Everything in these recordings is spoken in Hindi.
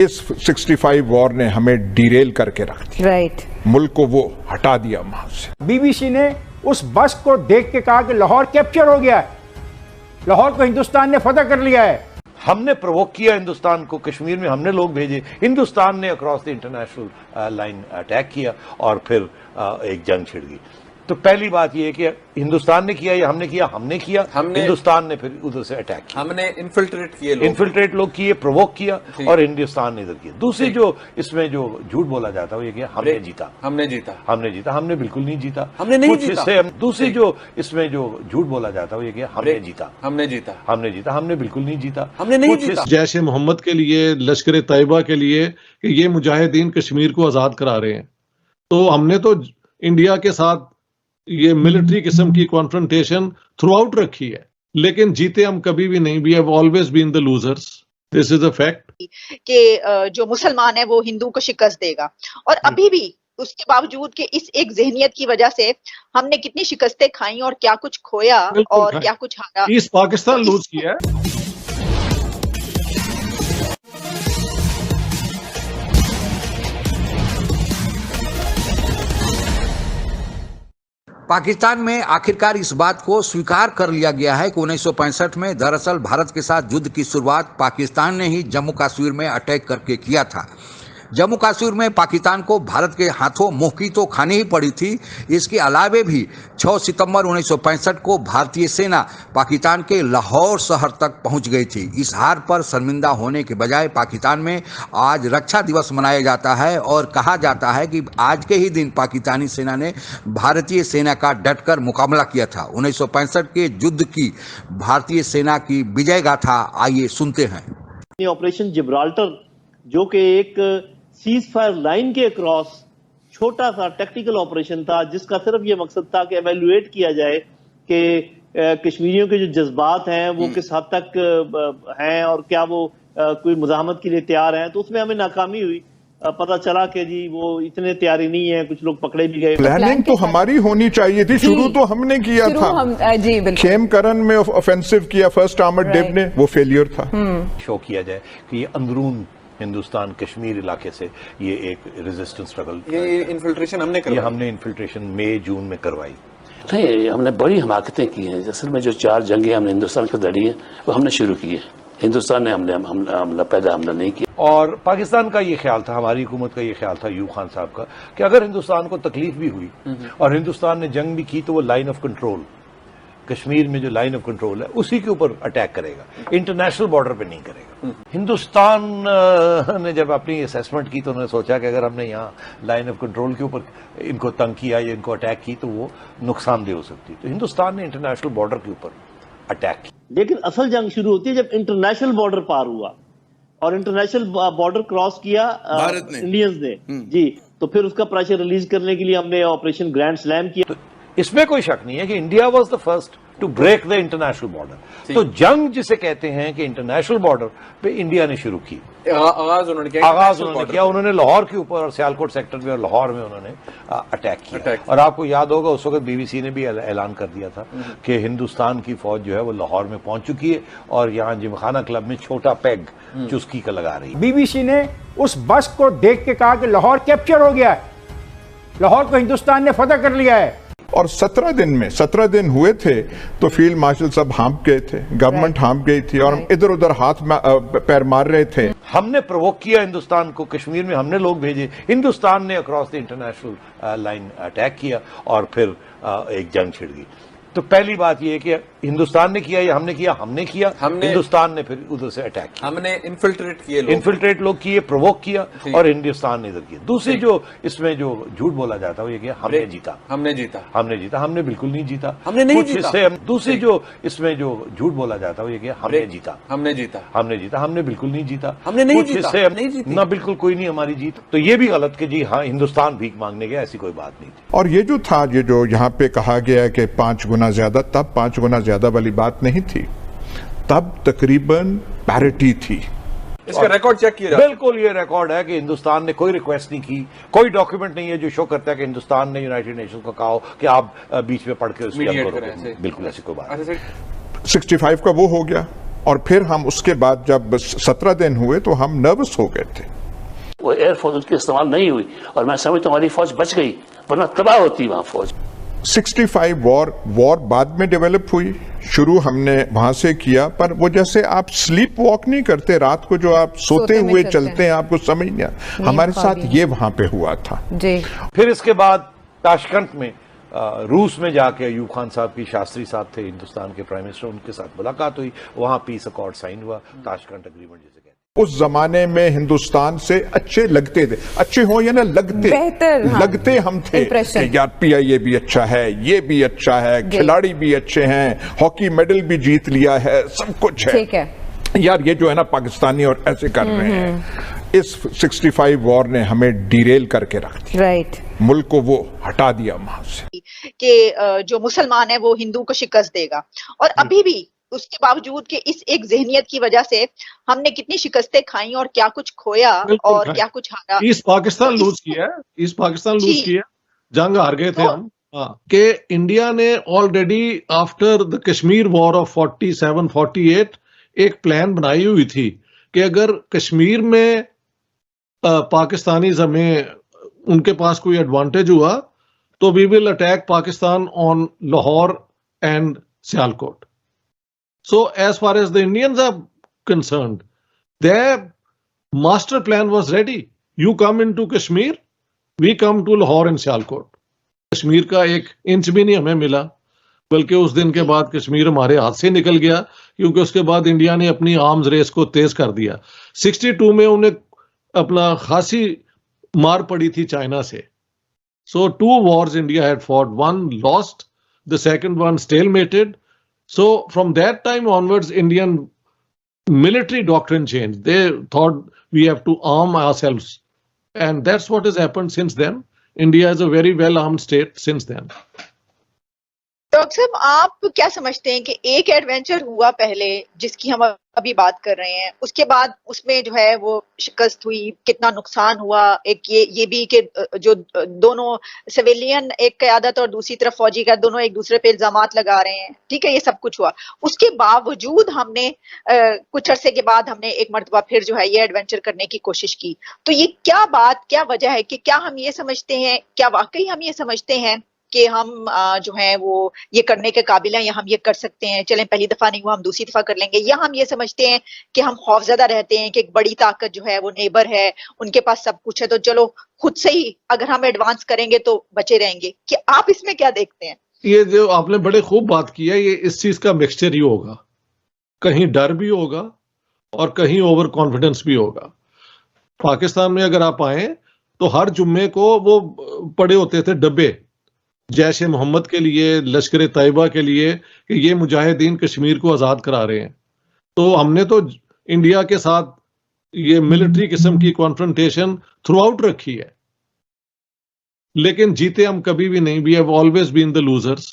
इस 65 वॉर ने हमें डिरेल करके रख दिया। राइट। मुल्क को वो हटा दिया वहां से। बीबीसी ने उस बस को देख के कहा कि लाहौर कैप्चर हो गया है, लाहौर को हिंदुस्तान ने फतह कर लिया है। हमने प्रोवोक किया हिंदुस्तान को, कश्मीर में हमने लोग भेजे, हिंदुस्तान ने across the international line attack किया और फिर एक जंग छिड़ गई। तो पहली बात यह है कि हिंदुस्तान ने किया या हमने किया, हिंदुस्तान ने फिर उधर से अटैक किया, हमने इन्फिल्ट्रेट लोग किए, प्रोवोक किया और हिंदुस्तान ने इधर किया। दूसरी जो इसमें जो झूठ बोला जाता है वो ये कि हमने जीता, हमने बिल्कुल नहीं जीता, दूसरी जो इसमें जो झूठ बोला जाता है वो ये कि हमने बिल्कुल नहीं जीता। जैश मोहम्मद के लिए, लश्कर तैयबा के लिए कि ये मुजाहिदीन कश्मीर को आजाद करा रहे हैं, तो हमने तो इंडिया के साथ ये मिलिट्री किस्म की कॉन्फ्रंटेशन थ्रू आउट रखी है, लेकिन जीते हम कभी भी नहीं। We have always been the losers, this is a fact. कि जो मुसलमान है वो हिंदू को शिकस्त देगा, और अभी भी उसके बावजूद कि इस एक ज़हनियत की वजह से हमने कितनी शिकस्तें खाई और क्या कुछ खोया और क्या कुछ हारा। ईस्ट पाकिस्तान लूज किया है। पाकिस्तान में आखिरकार इस बात को स्वीकार कर लिया गया है कि 1965 में दरअसल भारत के साथ युद्ध की शुरुआत पाकिस्तान ने ही जम्मू कश्मीर में अटैक करके किया था। जम्मू कश्मीर में पाकिस्तान को भारत के हाथों मुँह की तो खानी ही पड़ी थी। इसके अलावे भी 6 सितंबर 1965 को भारतीय सेना पाकिस्तान के लाहौर शहर तक पहुंच गई थी। इस हार पर शर्मिंदा होने के बजाय पाकिस्तान में आज रक्षा दिवस मनाया जाता है और कहा जाता है कि आज के ही दिन पाकिस्तानी सेना ने भारतीय सेना का डटकर मुकाबला किया था। 1965 के युद्ध की भारतीय सेना की विजय गाथा आइए सुनते हैं। ऑपरेशन जिब्राल्टर जो कि एक सीज फायर लाइन के अक्रॉस छोटा सा टेक्निकल ऑपरेशन था, जिसका सिर्फ ये मकसद था कि एवेल्युएट किया जाए कि कश्मीरियों के जो जज्बात हैं वो किस हद तक हैं और क्या वो कोई मुज़ाहमत के लिए तैयार हैं। तो उसमें हमें नाकामी हुई। पता चला कि जी वो इतने तैयारी नहीं है, कुछ लोग पकड़े भी गए। प्लानिंग तो हमारी होनी चाहिए थी, शुरू तो हमने किया था। खेमकरन में ऑफेंसिव किया फर्स्ट आर्मर्ड डिव ने, वो फेलियर था। शो किया जाए कि ये अंदरून हिंदुस्तान कश्मीर इलाके से ये एक रेजिस्टेंस स्ट्रगल, ये इन्फिल्ट्रेशन हमने इन्फिल्ट्रेशन मई जून में करवाई। नहीं, हमने बड़ी हमाकतें की हैं। असल में जो 4 जंगें हमने हिंदुस्तान को लड़ी हैं वो हमने शुरू की है, हिंदुस्तान ने हमला नहीं किया। और पाकिस्तान का ये ख्याल था, हमारी हुकूमत का ये ख्याल था, यूब खान साहब का, कि अगर हिंदुस्तान को तकलीफ भी हुई और हिंदुस्तान ने जंग भी की तो वो लाइन ऑफ कंट्रोल, कश्मीर में जो लाइन ऑफ कंट्रोल है उसी के ऊपर अटैक करेगा, इंटरनेशनल बॉर्डर पे नहीं करेगा। हिंदुस्तान ने जब अपनी असेसमेंट की तो उन्होंने सोचा कि अगर हमने यहाँ लाइन ऑफ कंट्रोल के ऊपर इनको तंग किया या इनको अटैक की तो वो नुकसानदेह हो सकती है। तो हिंदुस्तान ने इंटरनेशनल बॉर्डर के ऊपर अटैक किया। लेकिन असल जंग शुरू होती है जब इंटरनेशनल बॉर्डर पार हुआ, और इंटरनेशनल बॉर्डर क्रॉस किया इंडियंस ने जी। तो फिर उसका प्रेशर रिलीज करने के लिए हमने ऑपरेशन ग्रैंड स्लैम किया। तो इसमें कोई शक नहीं है कि India was the first to break the international border. तो जंग जिसे कहते हैं कि इंटरनेशनल बॉर्डर पे इंडिया ने शुरू की, आगाज उन्होंने किया। उन्होंने लाहौर के ऊपर और सियालकोट सेक्टर में और लाहौर में उन्होंने अटैक किया। और आपको याद होगा उस वक्त बीबीसी ने भी ऐलान कर दिया था कि हिंदुस्तान की फौज जो है वो लाहौर में पहुंच चुकी है और यहाँ जिमखाना क्लब में छोटा पैग चुस्की का लगा रही है। बीबीसी ने उस बस को देख के कहा कि लाहौर कैप्चर हो गया है, लाहौर को हिंदुस्तान ने फतह कर लिया है। और 17 दिन हुए थे तो फील्ड मार्शल साहब हाँप गए थे, गवर्नमेंट हाँप गई थी और हम इधर उधर हाथ पैर मार रहे थे। हमने प्रोवोक किया हिंदुस्तान को, कश्मीर में हमने लोग भेजे, हिंदुस्तान ने across the international line attack किया और फिर एक जंग छिड़ गई। तो पहली बात यह है कि हिंदुस्तान ने किया या हमने किया, हिंदुस्तान ने फिर उधर से अटैक किया, हमने इन्फिल्ट्रेट लोग किए, प्रोवोक किया और हिंदुस्तान ने इधर किया। दूसरी जो इसमें जो झूठ बोला जाता है वो ये कि हमने जीता, हमने बिल्कुल नहीं जीता, दूसरी जो इसमें जो झूठ बोला जाता है वो ये कि हमने जीता, हमने बिल्कुल नहीं जीता, ना बिल्कुल कोई नहीं हमारी जीत। तो ये भी गलत कि जी हाँ हिंदुस्तान भीख मांगने गया, ऐसी कोई बात नहीं थी। और ये जो था, ये जो यहाँ पे कहा गया कि 5 गुना ज्यादा, तब 5 गुना ज्यादा वाली बात नहीं थी, तब तकरीबन पैरिटी थी। इसका रिकॉर्ड चेक किया बिल्कुल ये रिकॉर्ड है कि हिंदुस्तान ने कोई रिक्वेस्ट नहीं की, कोई डॉक्यूमेंट नहीं है जो शो करता है कि हिंदुस्तान ने यूनाइटेड नेशंस को कहा कि आप बीच में पढ़ के उसको करो। बिल्कुल ऐसी कोई बात। 65 का वो हो गया, और फिर हम उसके बाद जब 17 दिन हुए तो हम नर्वस हो गए थे। वो एयरफोर्स उसकी इस्तेमाल नहीं हुई और मैं समझता हूं हमारी फौज बच गई, वरना तबाह होती वहां फौज। 65 वॉर बाद में डेवलप हुई, शुरू हमने वहां से किया, पर वो जैसे आप स्लीप वॉक नहीं करते, रात को जो आप सोते हुए चलते हैं, आपको समझ नहीं आता, हमारे साथ ये वहां पे हुआ था जी। फिर इसके बाद ताशकंद में रूस में जाके अयूब खान साहब की, शास्त्री साहब थे हिंदुस्तान के प्राइम मिनिस्टर, उनके साथ मुलाकात हुई, वहां पीस अकॉर्ड साइन हुआ, ताशकंद एग्रीमेंट जिसे कहते हैं। उस जमाने में हिंदुस्तान से अच्छे लगते थे, अच्छे हो या ना लगते, बेहतर, हाँ, लगते हम थे कि यार पीआईए भी अच्छा है, ये भी अच्छा है, खिलाड़ी भी अच्छे हैं, हॉकी मेडल भी जीत लिया है, सब कुछ है, ठीक है यार ये जो है ना पाकिस्तानी और ऐसे कर रहे हैं। इस 65 वॉर ने हमें डिरेल करके रख दिया, राइट, मुल्क को वो हटा दिया वहां से कि जो मुसलमान है वो हिंदू को शिकस्त देगा। और अभी भी उसके बावजूद कि इस एक ज़हनियत की वजह से हमने कितनी शिकस्तें खाई और क्या कुछ खोया और क्या कुछ हारा। ईस्ट पाकिस्तान लूज किया, ईस्ट पाकिस्तान लूज किया, जंग हार गए थे हम। कि इंडिया ने already after the Kashmir war of 47-48 एक प्लान बनाई हुई थी कि अगर कश्मीर में पाकिस्तानी हमें उनके पास कोई एडवांटेज हुआ तो we will attack Pakistan on Lahore and Sialkot. So as far as the Indians are concerned, their master plan was ready. You come into Kashmir, we come to Lahore and Sialkot. Kashmir का एक इंच भी नहीं हमें मिला, बल्कि उस दिन के बाद कश्मीर हमारे हाथ से निकल गया, क्योंकि उसके बाद इंडिया ने अपनी आर्म्स रेस को तेज कर दिया। 62 में उन्हें अपना खासी मार पड़ी थी चाइना से। So 2 wars India had fought, one lost, the second one stalemated. So from that time onwards, Indian military doctrine changed. They thought we have to arm ourselves. And that's what has happened since then. India is a very well-armed state since then. Doctor साहब, आप क्या समझते हैं कि एक एडवेंचर हुआ पहले जिसकी हम अभी बात कर रहे हैं, उसके बाद उसमें जो है वो शिकस्त हुई, कितना नुकसान हुआ, एक ये भी कि जो दोनों सिविलियन, एक क़यादत और दूसरी तरफ फौजी का, दोनों एक दूसरे पे इल्जामात लगा रहे हैं, ठीक है, ये सब कुछ हुआ। उसके बावजूद हमने कुछ अरसे के बाद हमने एक मरतबा फिर जो है ये एडवेंचर करने की कोशिश की। तो ये क्या बात, क्या वजह है कि क्या हम ये समझते हैं, क्या वाकई हम ये समझते हैं कि हम जो है वो ये करने के काबिल हैं, या हम ये कर सकते हैं, चलें पहली दफा नहीं हुआ हम दूसरी दफा कर लेंगे, या हम ये समझते हैं कि हम खौफजदा रहते हैं कि एक बड़ी ताकत जो है वो नेबर है, उनके पास सब कुछ है, तो चलो खुद से ही अगर हम एडवांस करेंगे तो बचे रहेंगे। कि आप इसमें क्या देखते हैं? ये जो आपने बड़े खूब बात की है, ये इस चीज का मिक्सचर ही होगा, कहीं डर भी होगा और कहीं ओवर कॉन्फिडेंस भी होगा। पाकिस्तान में अगर आप आए तो हर जुम्मे को वो पड़े होते थे डब्बे जैश ए मोहम्मद के लिए, लश्कर तैयबा के लिए, कि ये मुजाहिदीन कश्मीर को आज़ाद करा रहे हैं। तो हमने तो इंडिया के साथ ये मिलिट्री किस्म की कॉन्फ्रंटेशन थ्रू आउट रखी है, लेकिन जीते हम कभी भी नहीं। We have always been the losers,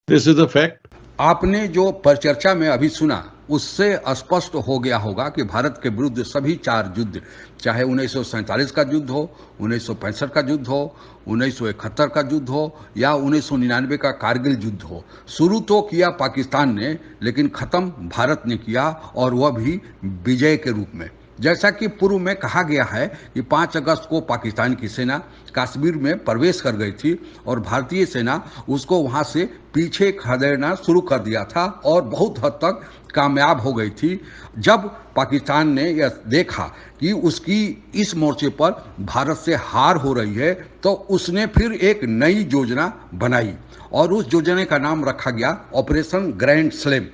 this is a fact. आपने जो परिचर्चा में अभी सुना उससे स्पष्ट हो गया होगा कि भारत के विरुद्ध सभी 4 युद्ध, चाहे 1947 का युद्ध हो, 1965 का युद्ध हो, 1971 का युद्ध हो या 1999 का कारगिल युद्ध हो, शुरू तो किया पाकिस्तान ने, लेकिन ख़त्म भारत ने किया, और वह भी विजय के रूप में। जैसा कि पूर्व में कहा गया है कि 5 अगस्त को पाकिस्तान की सेना कश्मीर में प्रवेश कर गई थी और भारतीय सेना उसको वहां से पीछे खदेड़ना शुरू कर दिया था और बहुत हद तक कामयाब हो गई थी। जब पाकिस्तान ने यह देखा कि उसकी इस मोर्चे पर भारत से हार हो रही है, तो उसने फिर एक नई योजना बनाई और उस योजना का नाम रखा गया ऑपरेशन ग्रैंड स्लैम।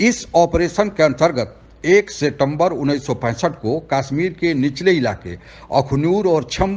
इस ऑपरेशन के अंतर्गत 1 सितंबर 1965 को कश्मीर के निचले इलाके अखनूर और छम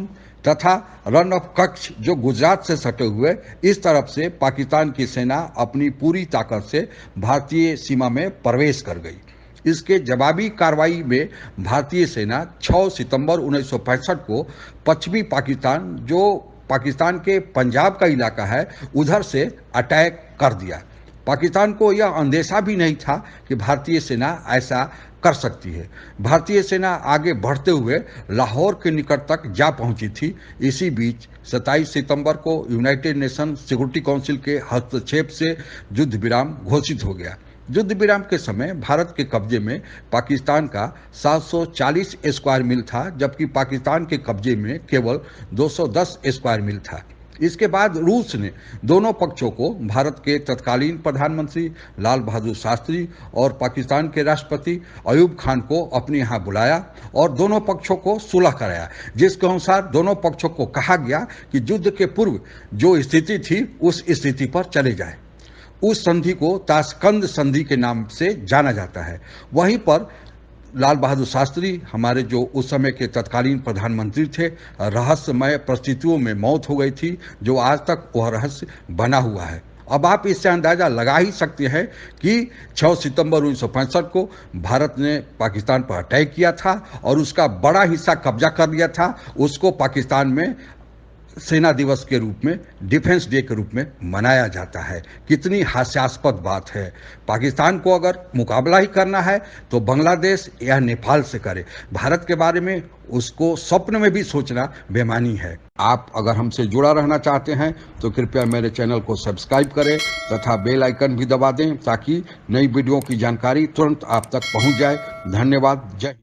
तथा रन ऑफ कच्छ जो गुजरात से सटे हुए, इस तरफ से पाकिस्तान की सेना अपनी पूरी ताकत से भारतीय सीमा में प्रवेश कर गई। इसके जवाबी कार्रवाई में भारतीय सेना 6 सितंबर 1965 को पश्चिमी पाकिस्तान, जो पाकिस्तान के पंजाब का इलाका है, उधर से अटैक कर दिया। पाकिस्तान को यह अंदेशा भी नहीं था कि भारतीय सेना ऐसा कर सकती है। भारतीय सेना आगे बढ़ते हुए लाहौर के निकट तक जा पहुंची थी। इसी बीच 27 सितंबर को यूनाइटेड नेशन सिक्योरिटी काउंसिल के हस्तक्षेप से युद्ध विराम घोषित हो गया। युद्ध विराम के समय भारत के कब्जे में पाकिस्तान का 740 स्क्वायर मील था, जबकि पाकिस्तान के कब्जे में केवल 210 स्क्वायर मील था। इसके बाद रूस ने दोनों पक्षों को, भारत के तत्कालीन प्रधानमंत्री लाल बहादुर शास्त्री और पाकिस्तान के राष्ट्रपति अयूब खान को अपने यहाँ बुलाया और दोनों पक्षों को सुलह कराया, जिसके अनुसार दोनों पक्षों को कहा गया कि युद्ध के पूर्व जो स्थिति थी उस स्थिति पर चले जाए। उस संधि को ताशकंद संधि के नाम से जाना जाता है। वहीं पर लाल बहादुर शास्त्री, हमारे जो उस समय के तत्कालीन प्रधानमंत्री थे, रहस्यमय परिस्थितियों में मौत हो गई थी, जो आज तक वह रहस्य बना हुआ है। अब आप इससे अंदाजा लगा ही सकते हैं कि 6 सितंबर 1965 को भारत ने पाकिस्तान पर अटैक किया था और उसका बड़ा हिस्सा कब्जा कर लिया था। उसको पाकिस्तान में सेना दिवस के रूप में, डिफेंस डे के रूप में मनाया जाता है। कितनी हास्यास्पद बात है। पाकिस्तान को अगर मुकाबला ही करना है तो बांग्लादेश या नेपाल से करे। भारत के बारे में उसको स्वप्न में भी सोचना बेमानी है। आप अगर हमसे जुड़ा रहना चाहते हैं तो कृपया मेरे चैनल को सब्सक्राइब करें तथा बेल आइकन भी दबा दें, ताकि नई वीडियो की जानकारी तुरंत आप तक पहुंच जाए। धन्यवाद। जय हिंद।